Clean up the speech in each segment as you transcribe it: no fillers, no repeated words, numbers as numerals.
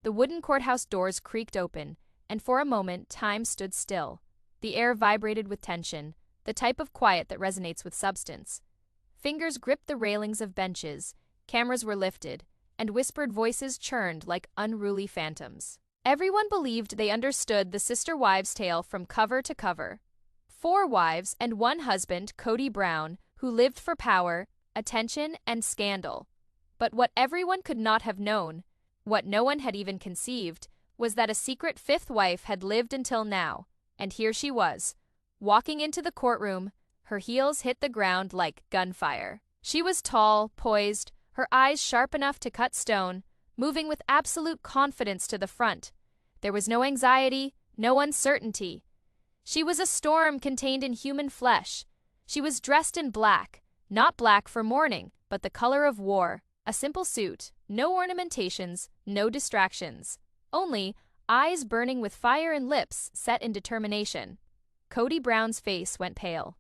The wooden courthouse doors creaked open, and for a moment time stood still. The air vibrated with tension, the type of quiet that resonates with substance. Fingers gripped the railings of benches, cameras were lifted, and whispered voices churned like unruly phantoms. Everyone believed they understood the sister wives' tale from cover to cover. 4 wives and 1 husband, Kody Brown, who lived for power, attention, and scandal. But what everyone could not have known, what no one had even conceived, was that a secret 5th wife had lived until now, and here she was, walking into the courtroom. Her heels hit the ground like gunfire. She was tall, poised, her eyes sharp enough to cut stone, moving with absolute confidence to the front. There was no anxiety, no uncertainty. She was a storm contained in human flesh. She was dressed in black, not black for mourning, but the color of war. A simple suit, no ornamentations, no distractions. Only eyes burning with fire and lips set in determination. Kody Brown's face went pale.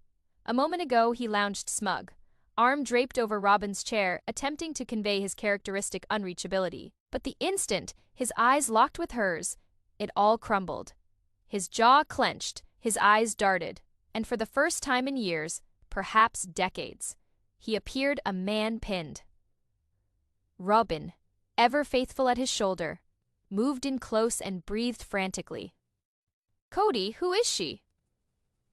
A moment ago he lounged smug, arm draped over Robyn's chair, attempting to convey his characteristic unreachability. But the instant his eyes locked with hers, it all crumbled. His jaw clenched, his eyes darted, and for the first time in years, perhaps decades, he appeared a man pinned. Robyn, ever faithful at his shoulder, moved in close and breathed frantically. "Kody, who is she?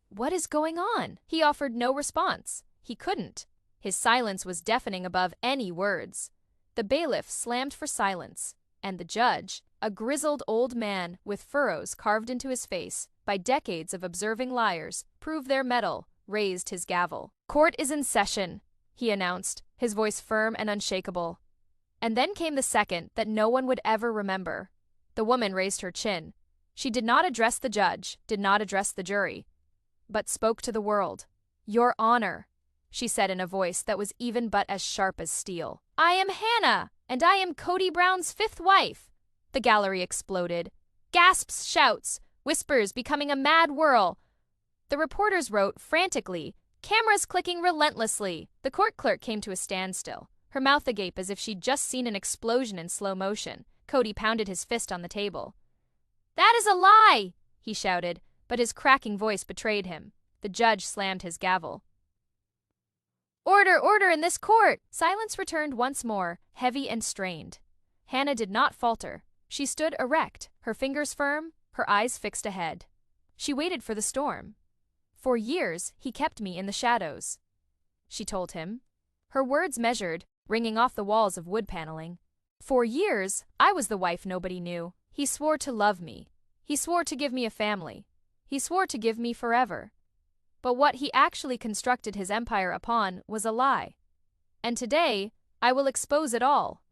What is going on?" He offered no response. He couldn't. His silence was deafening above any words. The bailiff slammed for silence, and the judge, a grizzled old man with furrows carved into his face by decades of observing liars, prove their mettle, raised his gavel. "Court is in session," he announced, his voice firm and unshakable. And then came the second that no one would ever remember. The woman raised her chin. She did not address the judge, did not address the jury, but spoke to the world. "Your Honor," she said in a voice that was even but as sharp as steel. "I am Hannah, and I am Kody Brown's 5th wife." The gallery exploded. Gasps, shouts, whispers becoming a mad whirl. The reporters wrote frantically, cameras clicking relentlessly. The court clerk came to a standstill, her mouth agape as if she'd just seen an explosion in slow motion. Kody pounded his fist on the table. "That is a lie!" he shouted, but his cracking voice betrayed him. The judge slammed his gavel. "Order, order in this court!" Silence returned once more, heavy and strained. Hannah did not falter. She stood erect, her fingers firm, her eyes fixed ahead. She waited for the storm. "For years, he kept me in the shadows," she told him. Her words measured, ringing off the walls of wood paneling. "For years, I was the wife nobody knew. He swore to love me. He swore to give me a family. He swore to give me forever. But what he actually constructed his empire upon was a lie. And today, I will expose it all."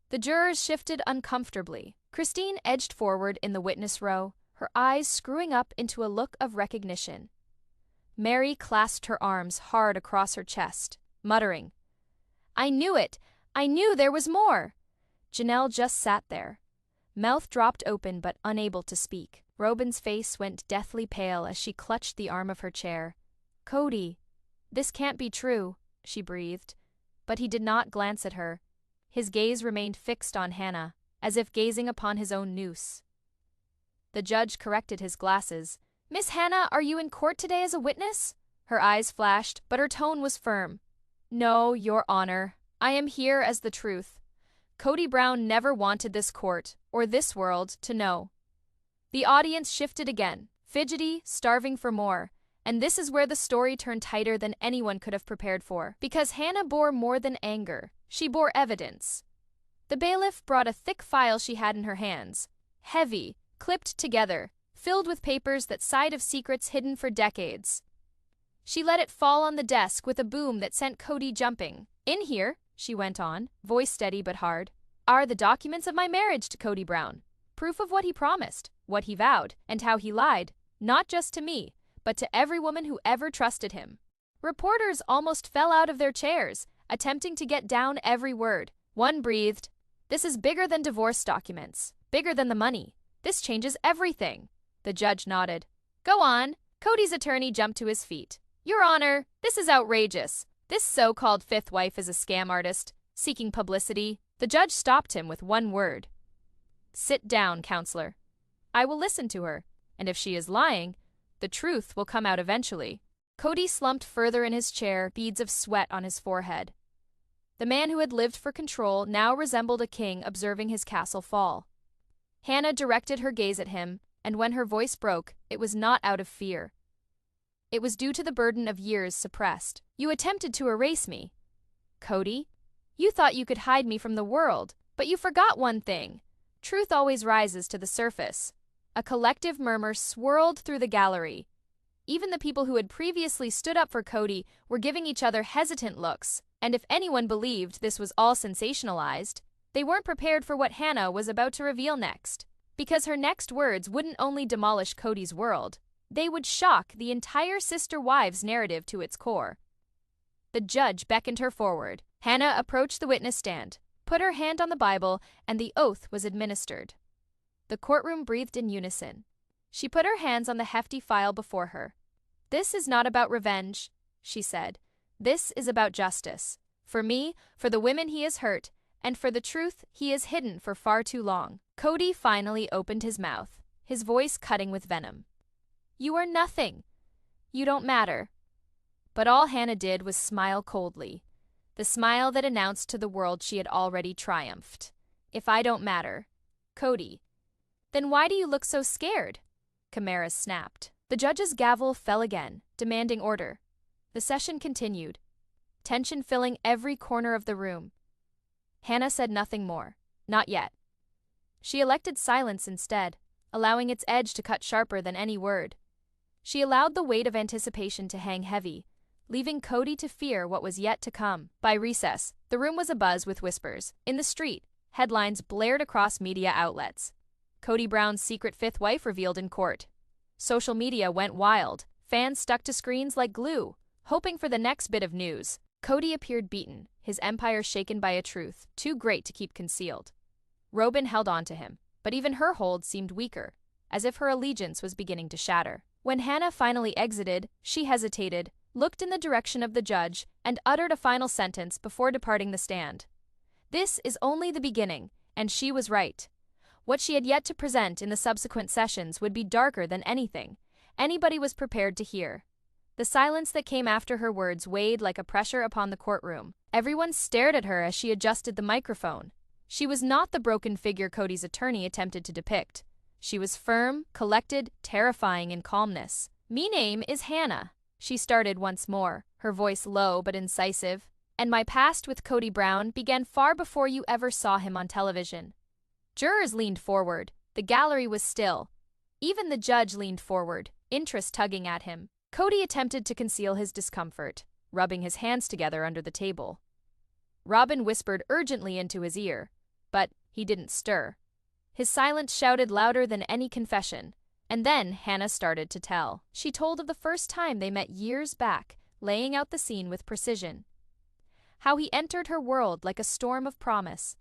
The jurors shifted uncomfortably. Christine edged forward in the witness row, her eyes screwing up into a look of recognition. Meri clasped her arms hard across her chest, muttering, "I knew it! I knew there was more!" Janelle just sat there, mouth dropped open but unable to speak. Robyn's face went deathly pale as she clutched the arm of her chair. "Kody, this can't be true," she breathed. But he did not glance at her. His gaze remained fixed on Hannah, as if gazing upon his own noose. The judge corrected his glasses. "Miss Hannah, are you in court today as a witness?" Her eyes flashed, but her tone was firm. "No, Your Honor. I am here as the truth. Kody Brown never wanted this court, or this world, to know." The audience shifted again, fidgety, starving for more. And this is where the story turned tighter than anyone could have prepared for. Because Hannah bore more than anger. She bore evidence. The bailiff brought a thick file she had in her hands. Heavy, clipped together, filled with papers that sighed of secrets hidden for decades. She let it fall on the desk with a boom that sent Kody jumping. "In here," she went on, voice steady but hard, "are the documents of my marriage to Kody Brown. Proof of what he promised, what he vowed, and how he lied, not just to me, but to every woman who ever trusted him." Reporters almost fell out of their chairs, attempting to get down every word. One breathed, "This is bigger than divorce documents, bigger than the money. This changes everything." The judge nodded. "Go on." Kody's attorney jumped to his feet. "Your Honor, this is outrageous. This so-called 5th wife is a scam artist, seeking publicity." The judge stopped him with one word. Sit down, counselor. I will listen to her, and if she is lying, the truth will come out eventually. Cody slumped further in his chair, beads of sweat on his forehead. The man who had lived for control now resembled a king observing his castle fall. Hannah directed her gaze at him, and when her voice broke, it was not out of fear. It was due to the burden of years suppressed. You attempted to erase me. Cody, you thought you could hide me from the world, but you forgot one thing. Truth always rises to the surface. A collective murmur swirled through the gallery. Even the people who had previously stood up for Cody were giving each other hesitant looks, and if anyone believed this was all sensationalized, they weren't prepared for what Hannah was about to reveal next. Because her next words wouldn't only demolish Cody's world, they would shock the entire sister wives narrative to its core. The judge beckoned her forward. Hannah approached the witness stand, put her hand on the Bible, and the oath was administered. The courtroom breathed in unison. She put her hands on the hefty file before her. This is not about revenge, she said. This is about justice. For me, for the women he has hurt, and for the truth he has hidden for far too long. Cody finally opened his mouth, his voice cutting with venom. You are nothing. You don't matter. But all Hannah did was smile coldly, the smile that announced to the world she had already triumphed. If I don't matter, Cody, then why do you look so scared? Chimeras snapped. The judge's gavel fell again, demanding order. The session continued, tension filling every corner of the room. Hannah said nothing more. Not yet. She elected silence instead, allowing its edge to cut sharper than any word. She allowed the weight of anticipation to hang heavy, leaving Cody to fear what was yet to come. By recess, the room was abuzz with whispers. In the street, headlines blared across media outlets. Kody Brown's secret fifth wife revealed in court. Social media went wild. Fans stuck to screens like glue, hoping for the next bit of news. Cody appeared beaten, his empire shaken by a truth too great to keep concealed. Robyn held on to him, but even her hold seemed weaker, as if her allegiance was beginning to shatter. When Hannah finally exited, she hesitated, looked in the direction of the judge, and uttered a final sentence before departing the stand. This is only the beginning, and she was right. What she had yet to present in the subsequent sessions would be darker than anything anybody was prepared to hear. The silence that came after her words weighed like a pressure upon the courtroom. Everyone stared at her as she adjusted the microphone. She was not the broken figure Cody's attorney attempted to depict. She was firm, collected, terrifying in calmness. "Me name is Hannah," she started once more, her voice low but incisive. "And my past with Kody Brown began far before you ever saw him on television." Jurors leaned forward. The gallery was still. Even the judge leaned forward, interest tugging at him. Cody attempted to conceal his discomfort, rubbing his hands together under the table. Robyn whispered urgently into his ear, but he didn't stir. His silence shouted louder than any confession. And then Hannah started to tell. She told of the first time they met years back, laying out the scene with precision. How he entered her world like a storm of promise.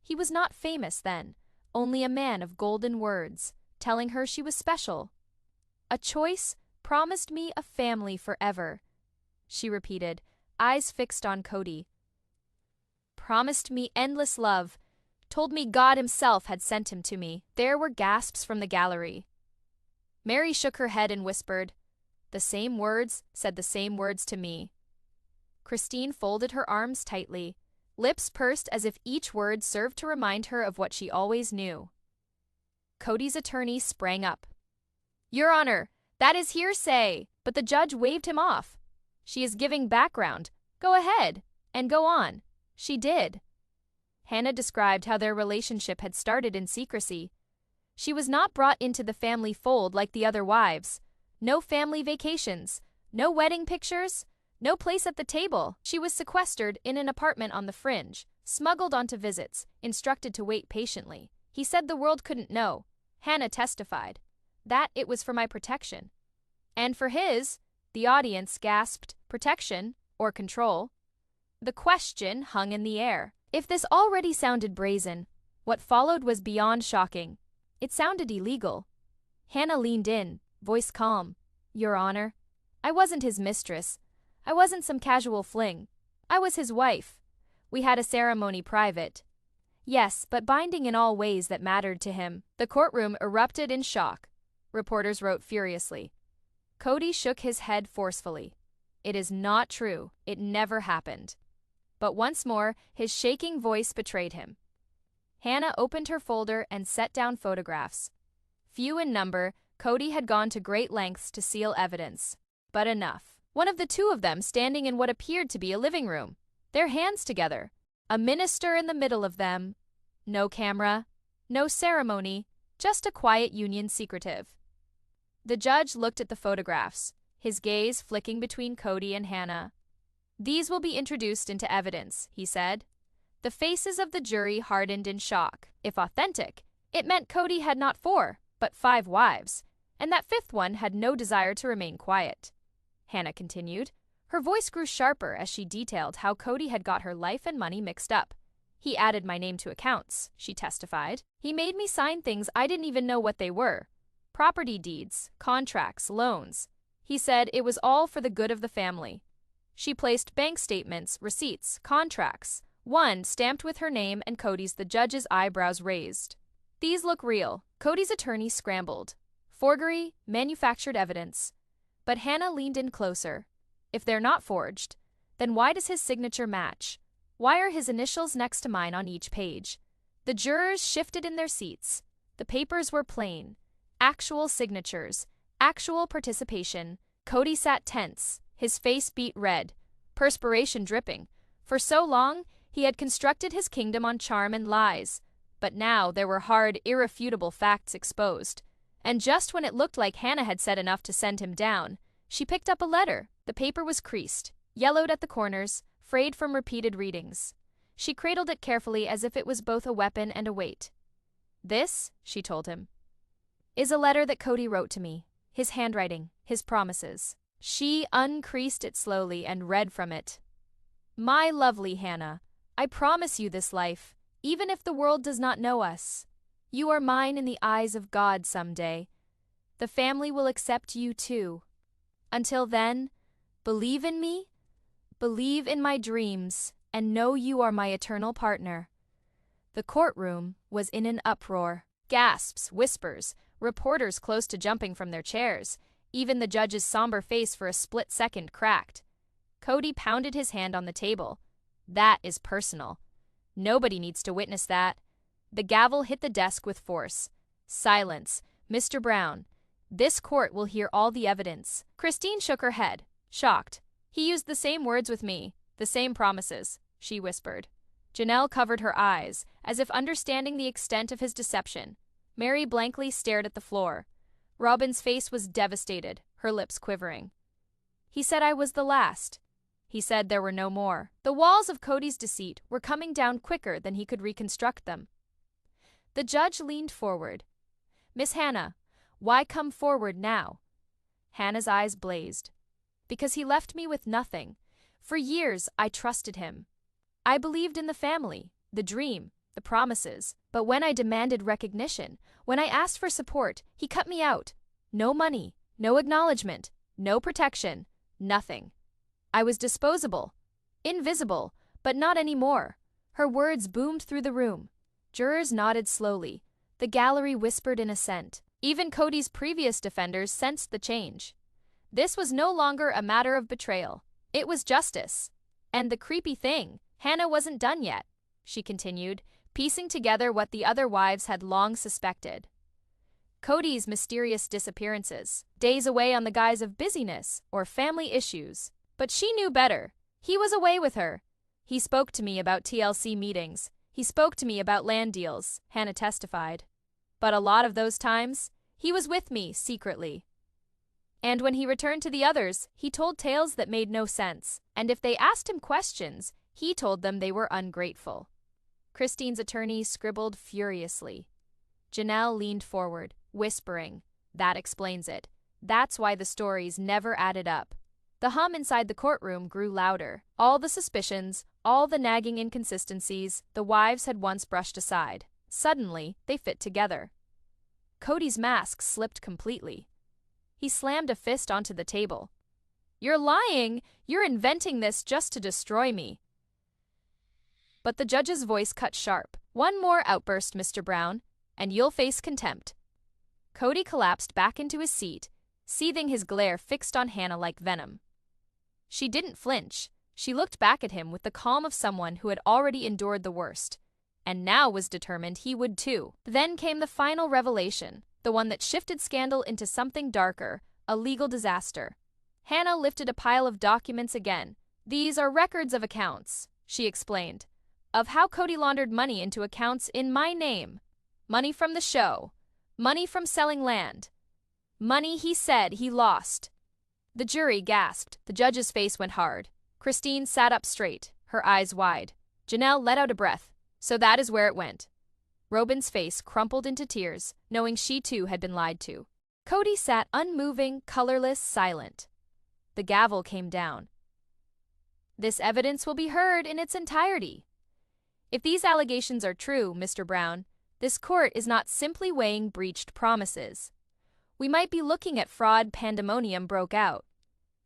He was not famous then, only a man of golden words, telling her she was special. "A choice promised me a family forever," she repeated, eyes fixed on Cody. "Promised me endless love, told me God himself had sent him to me." There were gasps from the gallery. Meri shook her head and whispered, "The same words said the same words to me." Christine folded her arms tightly, lips pursed as if each word served to remind her of what she always knew. Cody's attorney sprang up. "Your Honor, that is hearsay!" But the judge waved him off. "She is giving background. Go ahead, and go on." She did. Hannah described how their relationship had started in secrecy. She was not brought into the family fold like the other wives. No family vacations, no wedding pictures, no place at the table. She was sequestered in an apartment on the fringe, smuggled onto visits, instructed to wait patiently. He said the world couldn't know. Hannah testified that it was for my protection. And for his, the audience gasped, protection or control? The question hung in the air. If this already sounded brazen, what followed was beyond shocking. It sounded illegal. Hannah leaned in, voice calm. "Your Honor, I wasn't his mistress. I wasn't some casual fling. I was his wife. We had a ceremony private. Yes, but binding in all ways that mattered to him. The courtroom erupted in shock. Reporters wrote furiously. Cody shook his head forcefully. It is not true. It never happened. But once more, his shaking voice betrayed him. Hannah opened her folder and set down photographs. Few in number, Cody had gone to great lengths to seal evidence. But enough. One of the two of them standing in what appeared to be a living room, their hands together. A minister in the middle of them. No camera, no ceremony, just a quiet union secretive. The judge looked at the photographs, his gaze flicking between Cody and Hannah. These will be introduced into evidence, he said. The faces of the jury hardened in shock. If authentic, it meant Cody had not 4, but 5 wives, and that 5th one had no desire to remain quiet. Hannah continued. Her voice grew sharper as she detailed how Cody had got her life and money mixed up. He added my name to accounts, she testified. He made me sign things I didn't even know what they were. Property deeds, contracts, loans. He said it was all for the good of the family. She placed bank statements, receipts, contracts, one stamped with her name and Cody's. The judge's eyebrows raised. These look real. Cody's attorney scrambled. Forgery, manufactured evidence. But Hannah leaned in closer. If they're not forged, then why does his signature match? Why are his initials next to mine on each page? The jurors shifted in their seats. The papers were plain. Actual signatures. Actual participation. Cody sat tense, his face beat red, perspiration dripping. For so long, he had constructed his kingdom on charm and lies. But now there were hard, irrefutable facts exposed. And just when it looked like Hannah had said enough to send him down, she picked up a letter. The paper was creased, yellowed at the corners, frayed from repeated readings. She cradled it carefully as if it was both a weapon and a weight. This, she told him, is a letter that Cody wrote to me. His handwriting, his promises. She uncreased it slowly and read from it. My lovely Hannah, I promise you this life, even if the world does not know us. You are mine in the eyes of God someday. The family will accept you too. Until then, believe in me, believe in my dreams, and know you are my eternal partner. The courtroom was in an uproar. Gasps, whispers, reporters close to jumping from their chairs. Even the judge's somber face for a split second cracked. Cody pounded his hand on the table. That is personal. Nobody needs to witness that. The gavel hit the desk with force. Silence. Mr. Brown. This court will hear all the evidence. Christine shook her head, shocked. He used the same words with me, the same promises, she whispered. Janelle covered her eyes, as if understanding the extent of his deception. Meri blankly stared at the floor. Robyn's face was devastated, her lips quivering. He said I was the last. He said there were no more. The walls of Cody's deceit were coming down quicker than he could reconstruct them. The judge leaned forward. Miss Hannah, why come forward now? Hannah's eyes blazed. Because he left me with nothing. For years, I trusted him. I believed in the family, the dream, the promises. But when I demanded recognition, when I asked for support, he cut me out. No money, no acknowledgement, no protection, nothing. I was disposable, invisible, but not anymore. Her words boomed through the room. Jurors nodded slowly. The gallery whispered in assent. Even Cody's previous defenders sensed the change. This was no longer a matter of betrayal. It was justice. And the creepy thing, Hannah wasn't done yet, she continued, piecing together what the other wives had long suspected. Cody's mysterious disappearances, days away on the guise of busyness or family issues. But she knew better. He was away with her. He spoke to me about TLC meetings. He spoke to me about land deals, Hannah testified. But a lot of those times, he was with me secretly. And when he returned to the others, he told tales that made no sense. And if they asked him questions, he told them they were ungrateful. Christine's attorney scribbled furiously. Janelle leaned forward, whispering, That explains it. That's why the stories never added up. The hum inside the courtroom grew louder. All the suspicions, all the nagging inconsistencies the wives had once brushed aside. Suddenly, they fit together. Cody's mask slipped completely. He slammed a fist onto the table. You're lying! You're inventing this just to destroy me. But the judge's voice cut sharp. "One more outburst, Mr. Brown, and you'll face contempt." Cody collapsed back into his seat, seething, his glare fixed on Hannah like venom. She didn't flinch. She looked back at him with the calm of someone who had already endured the worst, and now was determined he would too. Then came the final revelation, the one that shifted scandal into something darker, a legal disaster. Hannah lifted a pile of documents again. "These are records of accounts," she explained, "of how Cody laundered money into accounts in my name. Money from the show. Money from selling land. Money he said he lost." The jury gasped. The judge's face went hard. Christine sat up straight, her eyes wide. Janelle let out a breath. "So that is where it went." Robyn's face crumpled into tears, knowing she too had been lied to. Cody sat unmoving, colorless, silent. The gavel came down. "This evidence will be heard in its entirety. If these allegations are true, Mr. Brown, this court is not simply weighing breached promises. We might be looking at fraud." Pandemonium broke out.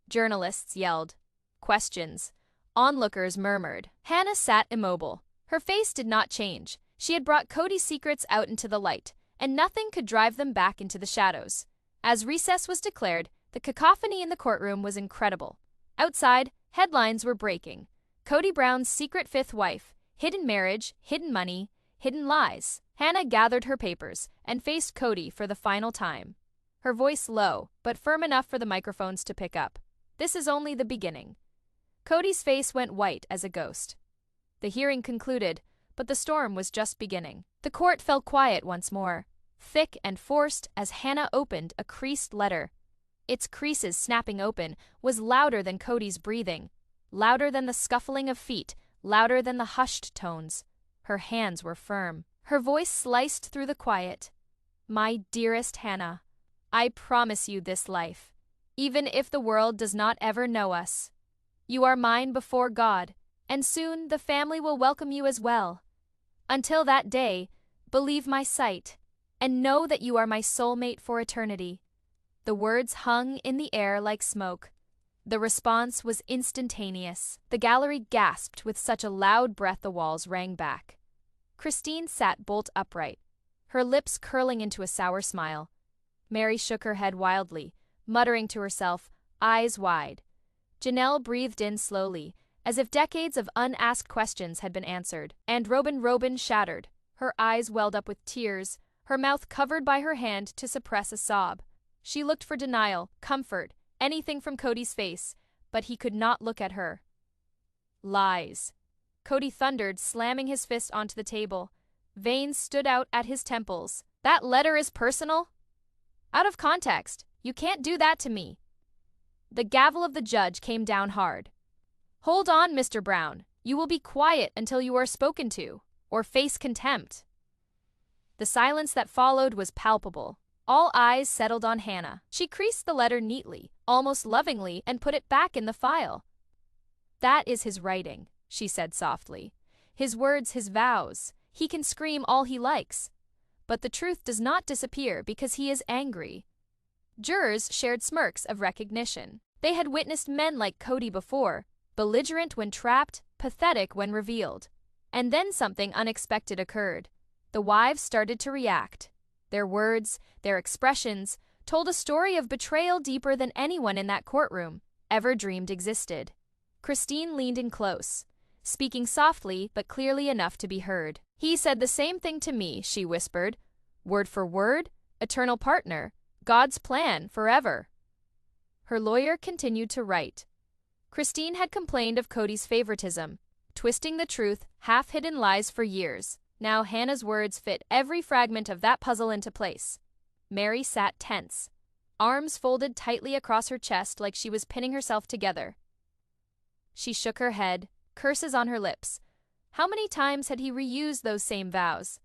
Journalists yelled. Questions. Onlookers murmured. Hannah sat immobile. Her face did not change. She had brought Cody's secrets out into the light, and nothing could drive them back into the shadows. As recess was declared, the cacophony in the courtroom was incredible. Outside, headlines were breaking. Kody Brown's secret fifth wife, hidden marriage, hidden money, hidden lies. Hannah gathered her papers and faced Cody for the final time. Her voice low, but firm enough for the microphones to pick up. "This is only the beginning." Cody's face went white as a ghost. The hearing concluded, but the storm was just beginning. The court fell quiet once more, thick and forced as Hannah opened a creased letter. Its creases snapping open was louder than Cody's breathing, louder than the scuffling of feet, louder than the hushed tones. Her hands were firm. Her voice sliced through the quiet. "My dearest Hannah, I promise you this life, even if the world does not ever know us. You are mine before God, and soon the family will welcome you as well. Until that day, believe my sight, and know that you are my soulmate for eternity." The words hung in the air like smoke. The response was instantaneous. The gallery gasped with such a loud breath the walls rang back. Christine sat bolt upright, her lips curling into a sour smile. Meri shook her head wildly, muttering to herself, eyes wide. Janelle breathed in slowly, as if decades of unasked questions had been answered. And Robyn shattered. Her eyes welled up with tears, her mouth covered by her hand to suppress a sob. She looked for denial, comfort, anything from Cody's face, but he could not look at her. "Lies," Cody thundered, slamming his fist onto the table. Veins stood out at his temples. "That letter is personal? Out of context. You can't do that to me." The gavel of the judge came down hard. "Hold on, Mr. Brown. You will be quiet until you are spoken to, or face contempt." The silence that followed was palpable. All eyes settled on Hannah. She creased the letter neatly, almost lovingly, and put it back in the file. "That is his writing," she said softly. "His words, his vows. He can scream all he likes. But the truth does not disappear because he is angry." Jurors shared smirks of recognition. They had witnessed men like Cody before, belligerent when trapped, pathetic when revealed. And then something unexpected occurred. The wives started to react. Their words, their expressions, told a story of betrayal deeper than anyone in that courtroom ever dreamed existed. Christine leaned in close, speaking softly but clearly enough to be heard. "He said the same thing to me," she whispered. "Word for word, eternal partner, God's plan, forever." Her lawyer continued to write. Christine had complained of Cody's favoritism, twisting the truth, half-hidden lies for years. Now Hannah's words fit every fragment of that puzzle into place. Meri sat tense, arms folded tightly across her chest like she was pinning herself together. She shook her head, curses on her lips. How many times had he reused those same vows?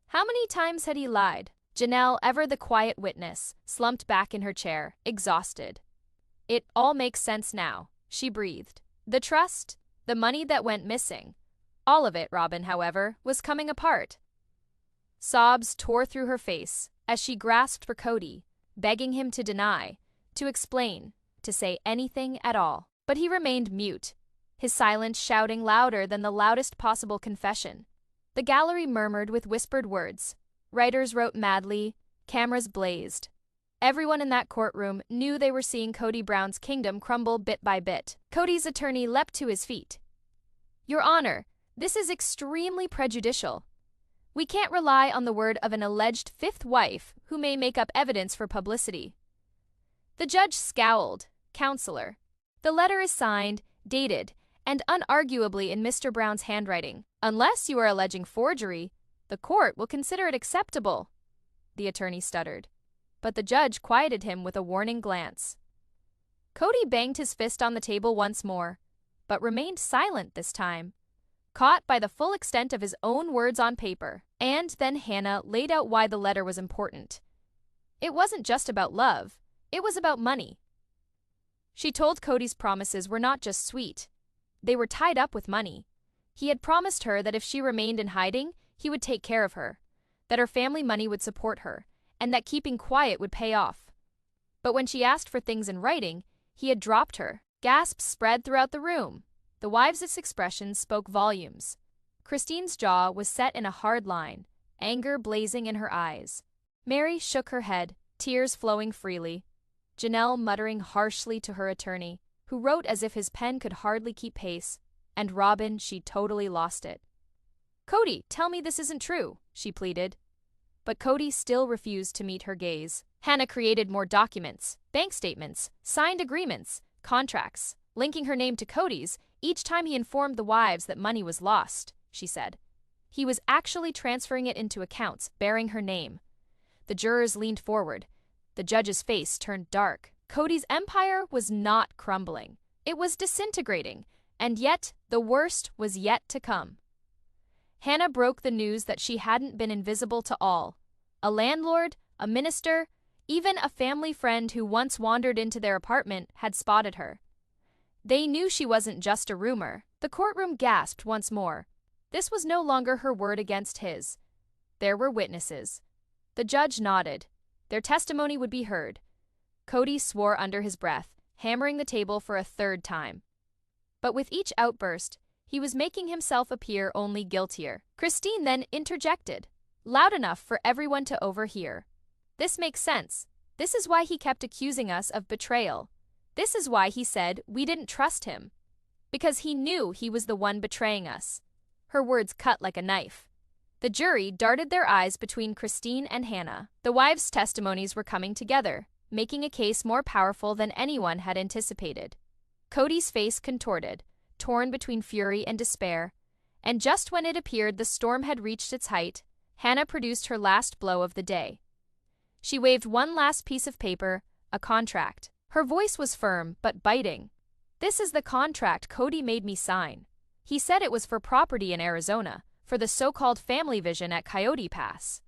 How many times had he lied? Janelle, ever the quiet witness, slumped back in her chair, exhausted. "It all makes sense now," she breathed. "The trust, the money that went missing. All of it, Robyn, however, was coming apart." Sobs tore through her face as she grasped for Cody, begging him to deny, to explain, to say anything at all. But he remained mute, his silence shouting louder than the loudest possible confession. The gallery murmured with whispered words. Writers wrote madly, cameras blazed. Everyone in that courtroom knew they were seeing Kody Brown's kingdom crumble bit by bit. Cody's attorney leapt to his feet. "Your Honor, this is extremely prejudicial. We can't rely on the word of an alleged fifth wife who may make up evidence for publicity." The judge scowled. "Counselor, the letter is signed, dated, and unarguably in Mr. Brown's handwriting. Unless you are alleging forgery, the court will consider it acceptable," the attorney stuttered. But the judge quieted him with a warning glance. Cody banged his fist on the table once more, but remained silent this time, caught by the full extent of his own words on paper. And then Hannah laid out why the letter was important. It wasn't just about love, it was about money. She told Cody's promises were not just sweet, they were tied up with money. He had promised her that if she remained in hiding, he would take care of her, that her family money would support her, and that keeping quiet would pay off. But when she asked for things in writing, he had dropped her. Gasps spread throughout the room. The wives' expressions spoke volumes. Christine's jaw was set in a hard line, anger blazing in her eyes. Meri shook her head, tears flowing freely. Janelle muttering harshly to her attorney, who wrote as if his pen could hardly keep pace, and Robyn, she totally lost it. "Cody, tell me this isn't true," she pleaded. But Cody still refused to meet her gaze. Hannah created more documents, bank statements, signed agreements, contracts, linking her name to Cody's each time he informed the wives that money was lost, she said. He was actually transferring it into accounts bearing her name. The jurors leaned forward. The judge's face turned dark. Cody's empire was not crumbling. It was disintegrating, and yet the worst was yet to come. Hannah broke the news that she hadn't been invisible to all. A landlord, a minister, even a family friend who once wandered into their apartment had spotted her. They knew she wasn't just a rumor. The courtroom gasped once more. This was no longer her word against his. There were witnesses. The judge nodded. Their testimony would be heard. Cody swore under his breath, hammering the table for a third time. But with each outburst, he was making himself appear only guiltier. Christine then interjected, loud enough for everyone to overhear. "This makes sense. This is why he kept accusing us of betrayal. This is why he said we didn't trust him. Because he knew he was the one betraying us." Her words cut like a knife. The jury darted their eyes between Christine and Hannah. The wives' testimonies were coming together, making a case more powerful than anyone had anticipated. Cody's face contorted, torn between fury and despair, and just when it appeared the storm had reached its height, Hannah produced her last blow of the day. She waved one last piece of paper, a contract. Her voice was firm but biting. "This is the contract Cody made me sign. He said it was for property in Arizona, for the so-called family vision at Coyote Pass.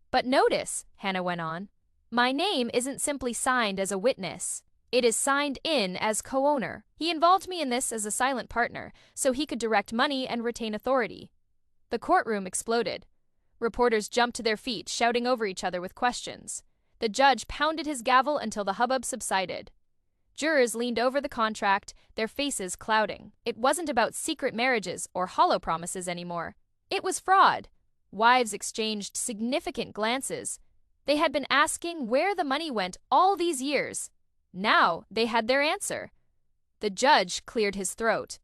But notice," Hannah went on, "my name isn't simply signed as a witness. It is signed in as co-owner. He involved me in this as a silent partner, so he could direct money and retain authority." The courtroom exploded. Reporters jumped to their feet, shouting over each other with questions. The judge pounded his gavel until the hubbub subsided. Jurors leaned over the contract, their faces clouding. It wasn't about secret marriages or hollow promises anymore. It was fraud. Wives exchanged significant glances. They had been asking where the money went all these years. Now they had their answer. The judge cleared his throat.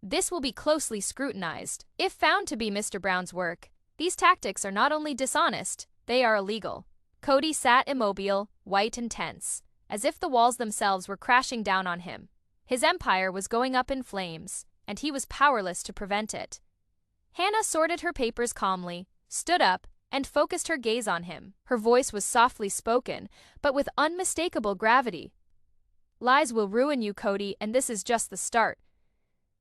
"This will be closely scrutinized. If found to be Mr. Brown's work, these tactics are not only dishonest, they are illegal." Cody sat immobile, white and tense, as if the walls themselves were crashing down on him. His empire was going up in flames, and he was powerless to prevent it. Hannah sorted her papers calmly, stood up, and focused her gaze on him. Her voice was softly spoken, but with unmistakable gravity. "Lies will ruin you, Cody, and this is just the start."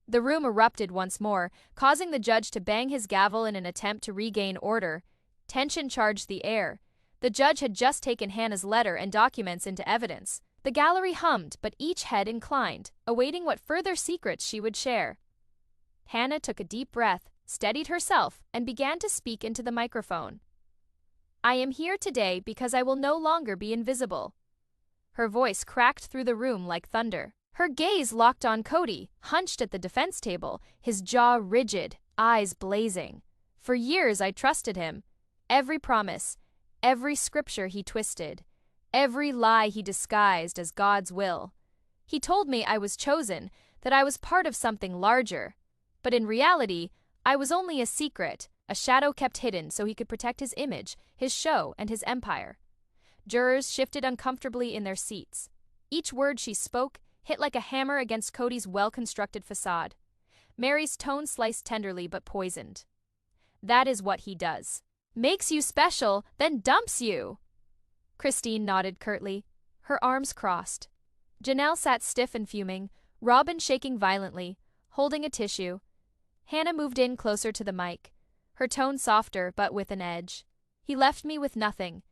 The room erupted once more, causing the judge to bang his gavel in an attempt to regain order. Tension charged the air. The judge had just taken Hannah's letter and documents into evidence. The gallery hummed, but each head inclined, awaiting what further secrets she would share. Hannah took a deep breath, steadied herself, and began to speak into the microphone. "I am here today because I will no longer be invisible." Her voice cracked through the room like thunder. Her gaze locked on Cody, hunched at the defense table, his jaw rigid, eyes blazing. For years I trusted him. Every promise, every scripture he twisted, every lie he disguised as God's will. He told me I was chosen, that I was part of something larger. But in reality, I was only a secret, a shadow kept hidden so he could protect his image, his show, and his empire. Jurors shifted uncomfortably in their seats. Each word she spoke hit like a hammer against Cody's well-constructed facade. Meri's tone sliced tenderly but poisoned. That is what he does. Makes you special, then dumps you. Christine nodded curtly, her arms crossed. Janelle sat stiff and fuming, Robyn shaking violently, holding a tissue. Hannah moved in closer to the mic, her tone softer but with an edge. He left me with nothing.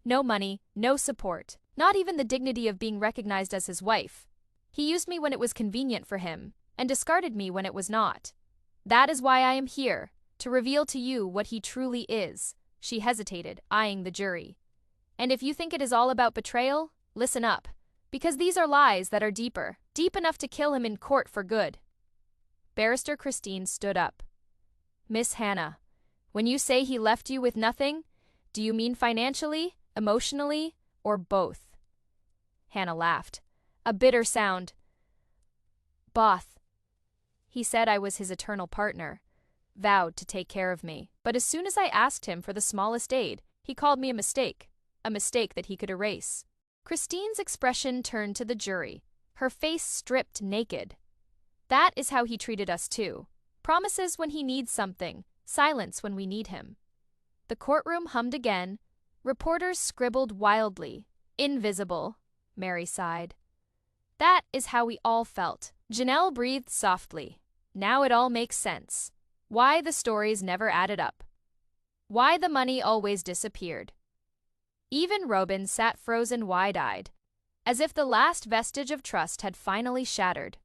No money, no support, not even the dignity of being recognized as his wife. He used me when it was convenient for him, and discarded me when it was not. That is why I am here, to reveal to you what he truly is. She hesitated, eyeing the jury. And if you think it is all about betrayal, listen up, because these are lies that are deeper, deep enough to kill him in court for good. Barrister Christine stood up. Miss Hannah, when you say he left you with nothing, do you mean financially, emotionally, or both? Hannah laughed, a bitter sound. Both. He said I was his eternal partner, vowed to take care of me. But as soon as I asked him for the smallest aid, he called me a mistake that he could erase. Christine's expression turned to the jury, her face stripped naked. That is how he treated us too. Promises when he needs something, silence when we need him. The courtroom hummed again. Reporters scribbled wildly. Invisible, Meri sighed. That is how we all felt. Janelle breathed softly. Now it all makes sense. Why the stories never added up. Why the money always disappeared. Even Robyn sat frozen wide-eyed, as if the last vestige of trust had finally shattered.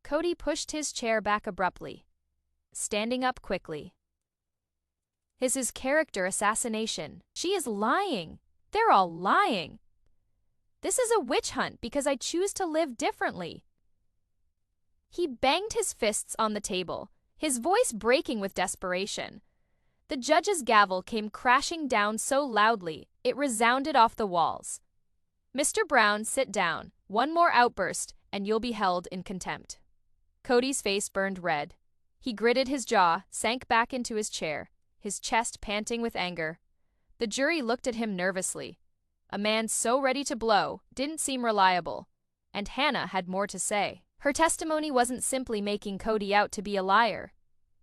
Cody pushed his chair back abruptly, standing up quickly. This is character assassination. She is lying. They're all lying. This is a witch hunt because I choose to live differently. He banged his fists on the table, his voice breaking with desperation. The judge's gavel came crashing down so loudly, it resounded off the walls. Mr. Brown, sit down. One more outburst, and you'll be held in contempt. Cody's face burned red. He gritted his jaw, sank back into his chair, his chest panting with anger. The jury looked at him nervously. A man so ready to blow didn't seem reliable, and Hannah had more to say. Her testimony wasn't simply making Cody out to be a liar.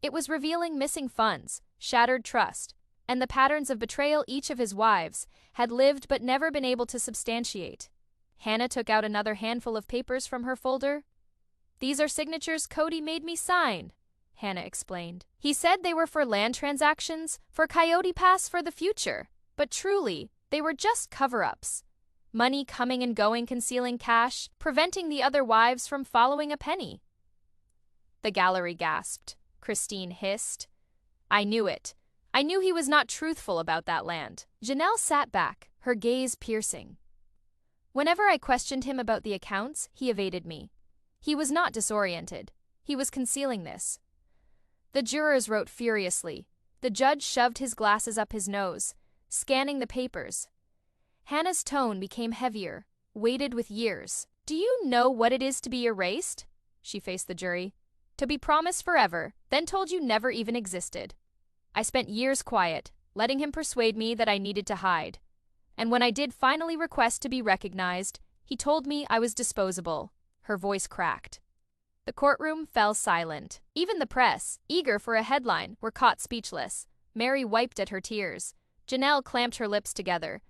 It was revealing missing funds, shattered trust, and the patterns of betrayal each of his wives had lived but never been able to substantiate. Hannah took out another handful of papers from her folder. These are signatures Cody made me sign, Hannah explained. He said they were for land transactions, for Coyote Pass for the future. But truly, they were just cover-ups. Money coming and going, concealing cash, preventing the other wives from following a penny. The gallery gasped. Christine hissed. I knew it. I knew he was not truthful about that land. Janelle sat back, her gaze piercing. Whenever I questioned him about the accounts, he evaded me. He was not disoriented. He was concealing this. The jurors wrote furiously. The judge shoved his glasses up his nose, scanning the papers. Hannah's tone became heavier, weighted with years. Do you know what it is to be erased? She faced the jury. To be promised forever, then told you never even existed. I spent years quiet, letting him persuade me that I needed to hide. And when I did finally request to be recognized, he told me I was disposable. Her voice cracked. The courtroom fell silent. Even the press, eager for a headline, were caught speechless. Meri wiped at her tears. Janelle clamped her lips together.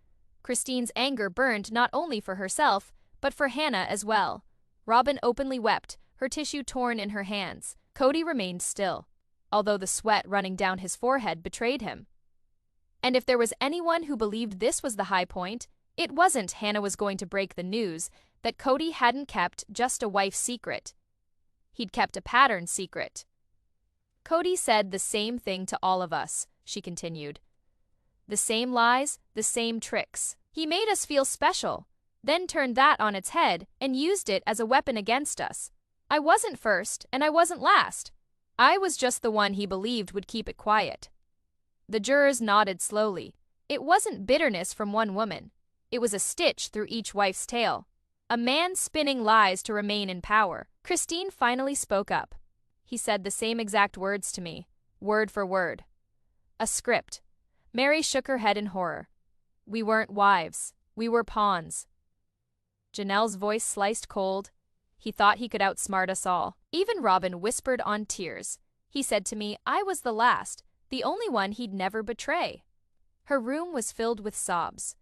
Christine's anger burned not only for herself, but for Hannah as well. Robyn openly wept, her tissue torn in her hands. Cody remained still, although the sweat running down his forehead betrayed him. And if there was anyone who believed this was the high point, it wasn't Hannah was going to break the news that Cody hadn't kept just a wife's secret. He'd kept a pattern secret. Cody said the same thing to all of us, she continued. The same lies, the same tricks. He made us feel special, then turned that on its head and used it as a weapon against us. I wasn't first, and I wasn't last. I was just the one he believed would keep it quiet. The jurors nodded slowly. It wasn't bitterness from one woman. It was a stitch through each wife's tale. A man spinning lies to remain in power. Christine finally spoke up. He said the same exact words to me, word for word. A script. Meri shook her head in horror. We weren't wives. We were pawns. Janelle's voice sliced cold. He thought he could outsmart us all. Even Robyn whispered on tears. He said to me I was the last, the only one he'd never betray. Her room was filled with sobs.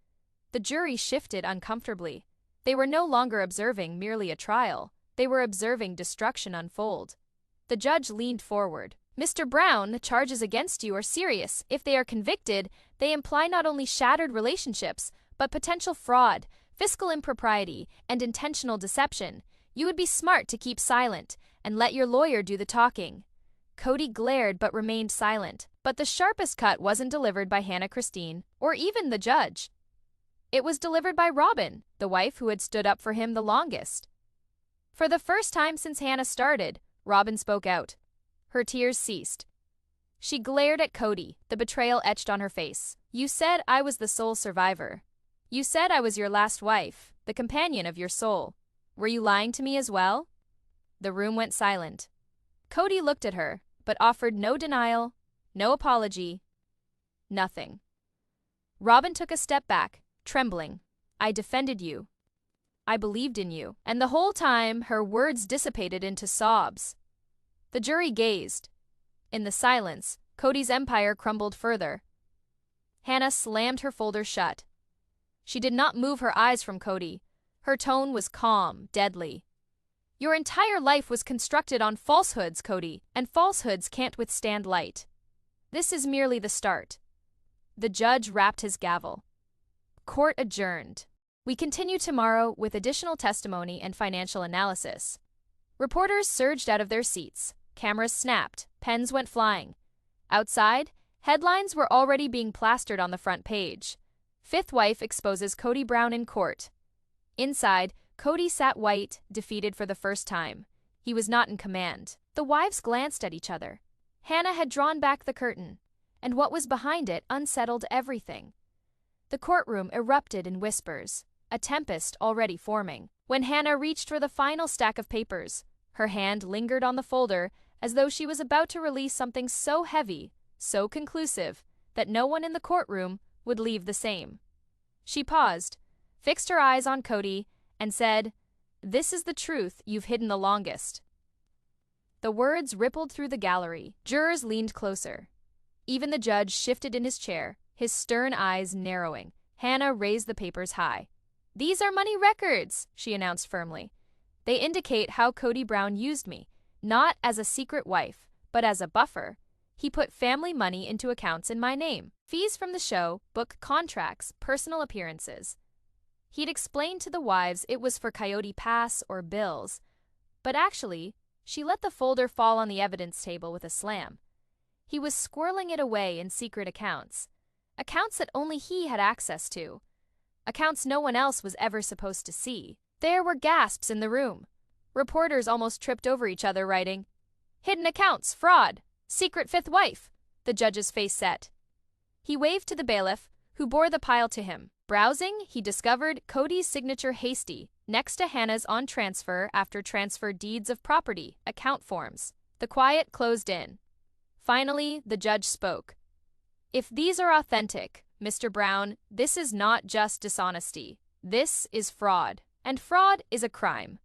The jury shifted uncomfortably. They were no longer observing merely a trial. They were observing destruction unfold. The judge leaned forward. Mr. Brown, the charges against you are serious. If they are convicted, they imply not only shattered relationships, but potential fraud, fiscal impropriety, and intentional deception. You would be smart to keep silent and let your lawyer do the talking. Cody glared but remained silent. But the sharpest cut wasn't delivered by Hannah Christine, or even the judge. It was delivered by Robyn, the wife who had stood up for him the longest. For the first time since Hannah started, Robyn spoke out. Her tears ceased. She glared at Cody, the betrayal etched on her face. You said I was the sole survivor. You said I was your last wife, the companion of your soul. Were you lying to me as well? The room went silent. Cody looked at her, but offered no denial, no apology, nothing. Robyn took a step back, trembling. I defended you. I believed in you. And the whole time, her words dissipated into sobs. The jury gazed. In the silence, Cody's empire crumbled further. Hannah slammed her folder shut. She did not move her eyes from Cody. Her tone was calm, deadly. Your entire life was constructed on falsehoods, Cody, and falsehoods can't withstand light. This is merely the start. The judge rapped his gavel. Court adjourned. We continue tomorrow with additional testimony and financial analysis. Reporters surged out of their seats. Cameras snapped. Pens went flying. Outside, headlines were already being plastered on the front page. Fifth wife exposes Kody Brown in court. Inside, Cody sat white, defeated for the first time. He was not in command. The wives glanced at each other. Hannah had drawn back the curtain, and what was behind it unsettled everything. The courtroom erupted in whispers, a tempest already forming. When Hannah reached for the final stack of papers, her hand lingered on the folder as though she was about to release something so heavy, so conclusive, that no one in the courtroom would leave the same. She paused, fixed her eyes on Cody, and said, "This is the truth you've hidden the longest." The words rippled through the gallery. Jurors leaned closer. Even the judge shifted in his chair, his stern eyes narrowing. Hannah raised the papers high. "These are money records," she announced firmly. "They indicate how Kody Brown used me, not as a secret wife, but as a buffer. He put family money into accounts in my name. Fees from the show, book contracts, personal appearances. He'd explained to the wives it was for Coyote Pass or bills, but actually, she let the folder fall on the evidence table with a slam. He was squirreling it away in secret accounts. Accounts that only he had access to. Accounts no one else was ever supposed to see. There were gasps in the room. Reporters almost tripped over each other writing, "Hidden accounts, fraud, secret fifth wife." The judge's face set. He waved to the bailiff, who bore the pile to him. Browsing, he discovered Cody's signature hasty, next to Hannah's on transfer after transfer deeds of property, account forms. The quiet closed in. Finally, the judge spoke. "If these are authentic, Mr. Brown, this is not just dishonesty. This is fraud. And fraud is a crime."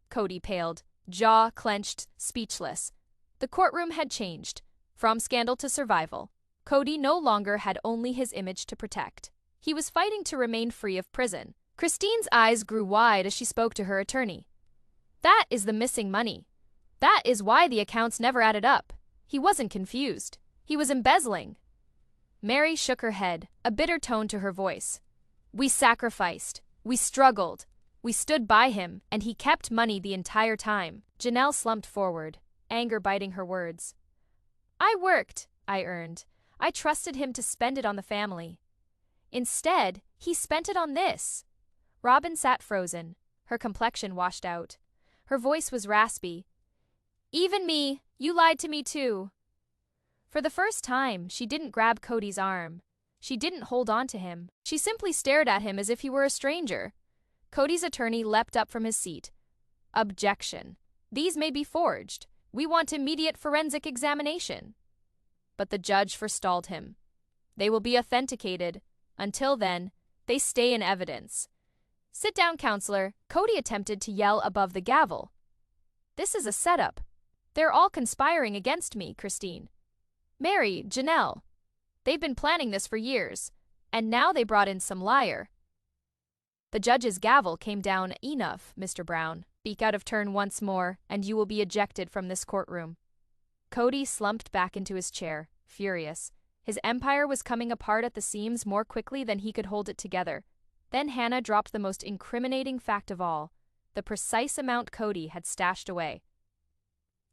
Cody paled, jaw clenched, speechless. The courtroom had changed. From scandal to survival. Cody no longer had only his image to protect. He was fighting to remain free of prison. Christine's eyes grew wide as she spoke to her attorney. "That is the missing money. That is why the accounts never added up. He wasn't confused. He was embezzling." Meri shook her head, a bitter tone to her voice. "We sacrificed. We struggled. We stood by him, and he kept money the entire time." Janelle slumped forward, anger biting her words. "I worked. I earned. I trusted him to spend it on the family. Instead, he spent it on this." Robyn sat frozen, her complexion washed out. Her voice was raspy. "Even me, you lied to me too." For the first time, she didn't grab Cody's arm. She didn't hold on to him. She simply stared at him as if he were a stranger. Cody's attorney leapt up from his seat. Objection. These may be forged. We want immediate forensic examination. But the judge forestalled him. They will be authenticated. Until then, they stay in evidence. Sit down, counselor. Cody attempted to yell above the gavel. This is a setup. They're all conspiring against me, Christine. Meri, Janelle. They've been planning this for years, and now they brought in some liar. The judge's gavel came down. Enough, Mr. Brown. Speak out of turn once more, and you will be ejected from this courtroom. Cody slumped back into his chair, furious. His empire was coming apart at the seams more quickly than he could hold it together. Then Hannah dropped the most incriminating fact of all, the precise amount Cody had stashed away.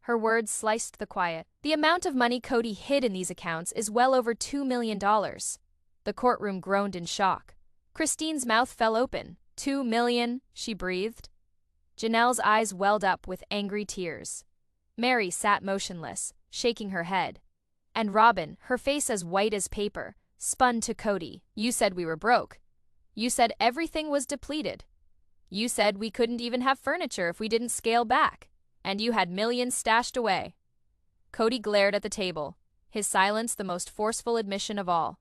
Her words sliced the quiet. The amount of money Cody hid in these accounts is well over $2 million. The courtroom groaned in shock. Christine's mouth fell open. $2 million, she breathed. Janelle's eyes welled up with angry tears. Meri sat motionless, shaking her head. And Robyn, her face as white as paper, spun to Cody. You said we were broke. You said everything was depleted. You said we couldn't even have furniture if we didn't scale back. And you had millions stashed away. Cody glared at the table, his silence the most forceful admission of all.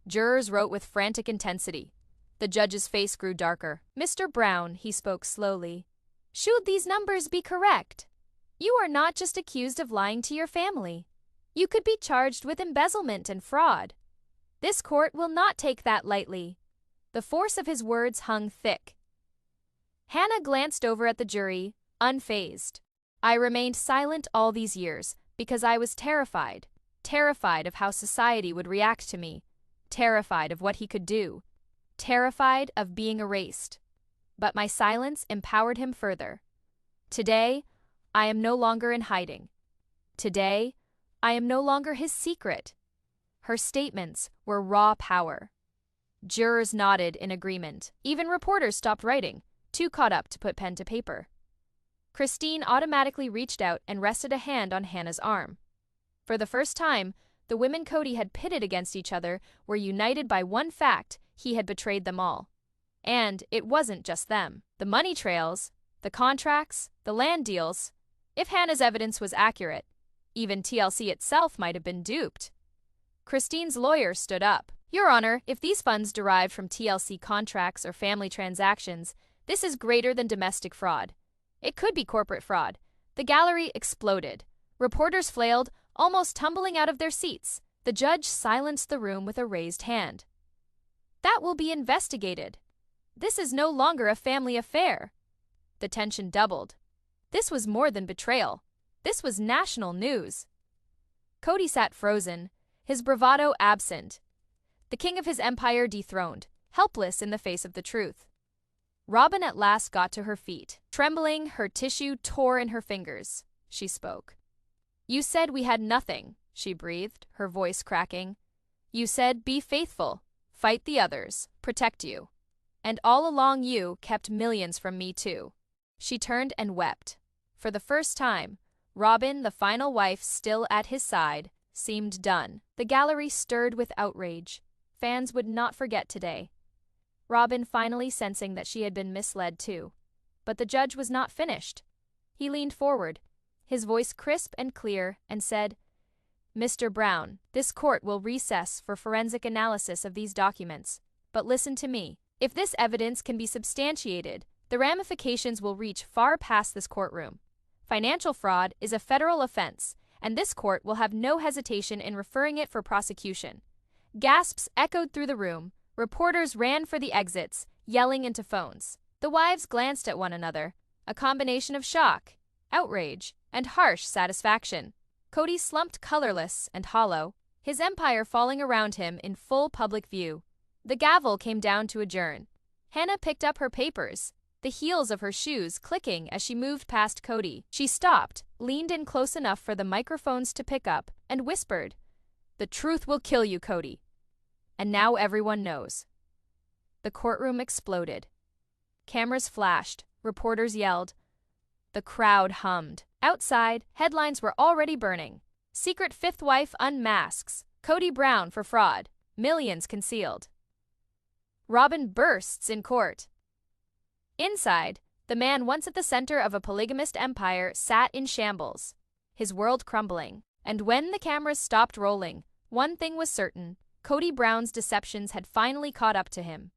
Jurors wrote with frantic intensity. The judge's face grew darker. Mr. Brown, he spoke slowly. Should these numbers be correct? You are not just accused of lying to your family. You could be charged with embezzlement and fraud. This court will not take that lightly. The force of his words hung thick. Hannah glanced over at the jury, unfazed. I remained silent all these years because I was terrified. Terrified of how society would react to me. Terrified of what he could do. Terrified of being erased. But my silence empowered him further. Today, I am no longer in hiding. Today, I am no longer his secret. Her statements were raw power. Jurors nodded in agreement. Even reporters stopped writing, too caught up to put pen to paper. Christine automatically reached out and rested a hand on Hannah's arm. For the first time, the women Cody had pitted against each other were united by one fact: he had betrayed them all. And it wasn't just them. The money trails, the contracts, the land deals. If Hannah's evidence was accurate, even TLC itself might have been duped. Christine's lawyer stood up. Your Honor, if these funds derived from TLC contracts or family transactions, this is greater than domestic fraud. It could be corporate fraud. The gallery exploded. Reporters flailed, almost tumbling out of their seats. The judge silenced the room with a raised hand. That will be investigated. This is no longer a family affair. The tension doubled. This was more than betrayal. This was national news. Cody sat frozen, his bravado absent. The king of his empire dethroned, helpless in the face of the truth. Robyn at last got to her feet. Trembling, her tissue tore in her fingers. She spoke. You said we had nothing, she breathed, her voice cracking. You said, be faithful, fight the others, protect you. And all along you kept millions from me too. She turned and wept. For the first time, Robyn, the final wife still at his side, seemed done. The gallery stirred with outrage. Fans would not forget today. Robyn finally sensing that she had been misled too. But the judge was not finished. He leaned forward, his voice crisp and clear, and said, Mr. Brown, this court will recess for forensic analysis of these documents. But listen to me. If this evidence can be substantiated, the ramifications will reach far past this courtroom. Financial fraud is a federal offense, and this court will have no hesitation in referring it for prosecution. Gasps echoed through the room. Reporters ran for the exits, yelling into phones. The wives glanced at one another, a combination of shock, outrage, and harsh satisfaction. Cody slumped colorless and hollow, his empire falling around him in full public view. The gavel came down to adjourn. Hannah picked up her papers, the heels of her shoes clicking as she moved past Cody. She stopped, leaned in close enough for the microphones to pick up, and whispered, The truth will kill you, Cody. And now everyone knows. The courtroom exploded. Cameras flashed, reporters yelled. The crowd hummed. Outside, headlines were already burning. Secret fifth wife unmasks. Kody Brown for fraud. Millions concealed. Robyn bursts in court. Inside, the man once at the center of a polygamist empire sat in shambles, his world crumbling. And when the cameras stopped rolling, one thing was certain: Kody Brown's deceptions had finally caught up to him.